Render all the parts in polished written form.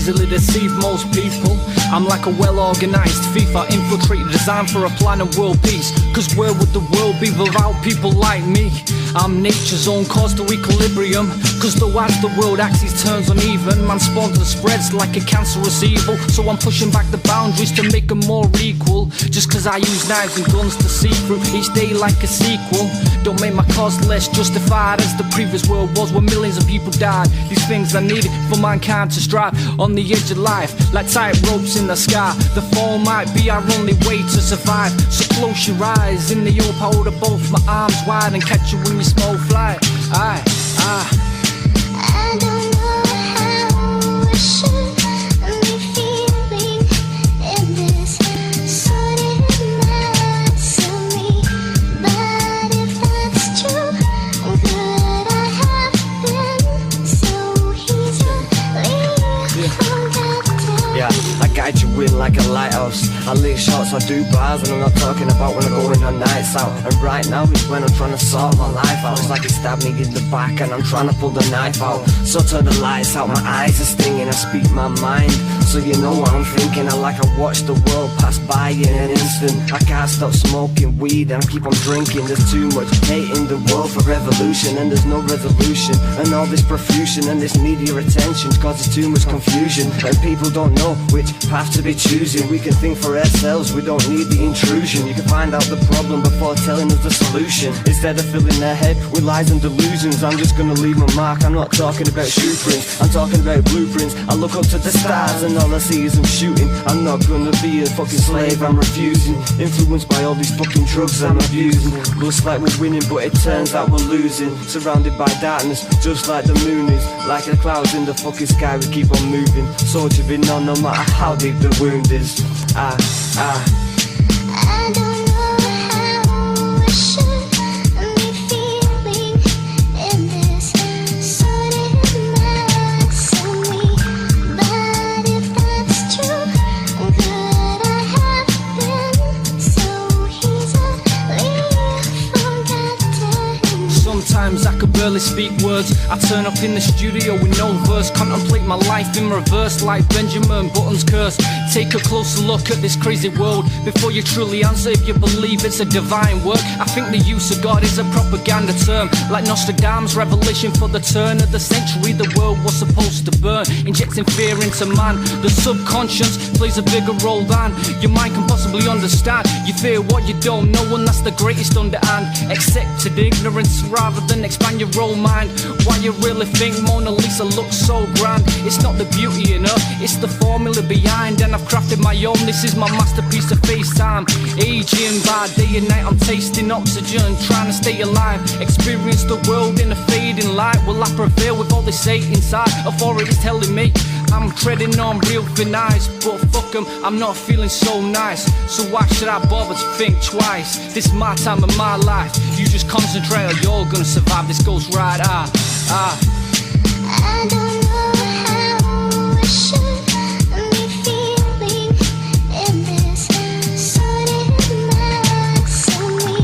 easily deceive most people. I'm like a well-organized thief. I infiltrate design for a plan of world peace. Cause where would the world be without people like me? I'm nature's own cause to equilibrium. Cause though as the world axis turns uneven, man spawns and spreads like a cancerous evil. So I'm pushing back the boundaries to make them more equal. Just cause I use knives and guns to see through each day like a sequel. Don't make my cause less justified as the previous world was, where millions of people died. These things are needed for mankind to strive on the edge of life, like tight ropes in the sky. The fall might be our only way to survive. So close your eyes, in the hope I hold both my arms wide and catch you when you small fly. I don't know how I should be feeling in this sordid mess of me. But if that's true, could I have been so easily forgotten? Yeah, I guide you in like a lighthouse. I lick shots, I do bars, and I'm not talking about when I'm going on nights out. And right now is when I'm trying to sort my life out. It's like it stabbed me in the back and I'm trying to pull the knife out. So turn the lights out, my eyes are stinging, I speak my mind. So you know what I'm thinking, I watch the world pass by in an instant. I can't stop smoking weed and I keep on drinking. There's too much hate in the world for revolution, and there's no resolution. And all this profusion and this media attention causes too much confusion. And people don't know which path to be choosing. We can think for ourselves, we don't need the intrusion. You can find out the problem before telling us the solution. Instead of filling their head with lies and delusions, I'm just gonna leave my mark. I'm not talking about shoe prints, I'm talking about blueprints. I look up to the stars and all I see is I'm shooting. I'm not gonna be a fucking slave, I'm refusing. Influenced by all these fucking drugs I'm abusing. Looks like we're winning but it turns out we're losing. Surrounded by darkness just like the moon is. Like the clouds in the fucking sky we keep on moving. Soldiering on no matter how deep the wound is. I don't know how I should be feeling in this sordid mess of me. But if that's true, could I have been so easily forgotten? sometimes I could barely speak words. I turn up in the studio with no verse, contemplate my life in reverse like Benjamin Button's curse. Take a closer look at this crazy world before you truly answer if you believe it's a divine work. I think the use of God is a propaganda term, like Nostradamus' revelation for the turn of the century. The world was supposed to burn, injecting fear into man. The subconscious plays a bigger role than your mind can possibly understand. You fear what you don't know, and that's the greatest underhand. Accepted ignorance rather than expand your own mind. Why you really think Mona Lisa looks so grand? It's not the beauty in her, it's the formula behind. And I've crafted my own, this is my masterpiece of FaceTime. Aging by day and night, I'm tasting oxygen, trying to stay alive. Experience the world in a fading light. Will I prevail with all this hate inside? Authority's telling me I'm treading on real thin ice, but fuck them, I'm not feeling so nice. So why should I bother to think twice? This is my time of my life. You just concentrate or you're gonna survive. This goes right. I don't know how I should be feeling in this sordid mess of me.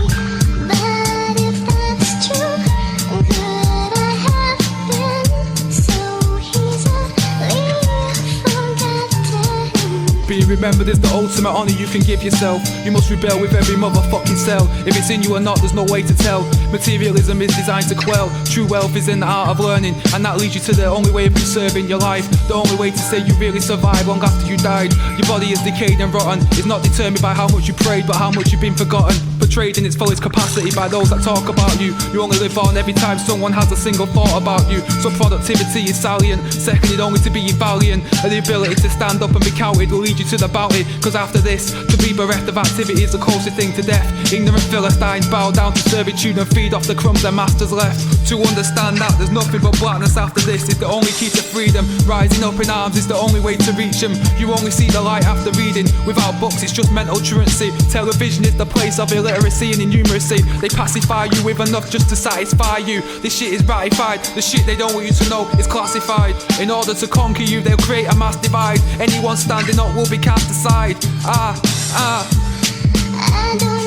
But if that's true, could I have been so easily forgotten? Being remembered is the ultimate honour you can give yourself. You must rebel with every motherfucking cell. If it's in you or not, there's no way to tell. Materialism is designed to quell. True wealth is in the art of learning, and that leads you to the only way of preserving your life. The only way to say you really survived long after you died. Your body is decayed and rotten. It's not determined by how much you prayed, but how much you've been forgotten. Portrayed in its fullest capacity by those that talk about you. You only live on every time someone has a single thought about you. So productivity is salient, seconded only to being valiant. And the ability to stand up and be counted will lead you to the bounty. Cause after this, to be bereft of activity is the closest thing to death. Ignorant Philistines bow down to servitude and feed off the crumbs their masters left. To understand that there's nothing but blackness after this is the only key to freedom. Rising up in arms is the only way to reach them. You only see the light after reading. Without books it's just mental truancy. Television is the place of illiteracy and innumeracy. They pacify you with enough just to satisfy you. This shit is ratified, the shit they don't want you to know is classified. In order to conquer you they'll create a mass divide. Anyone standing up will be cast aside. I don't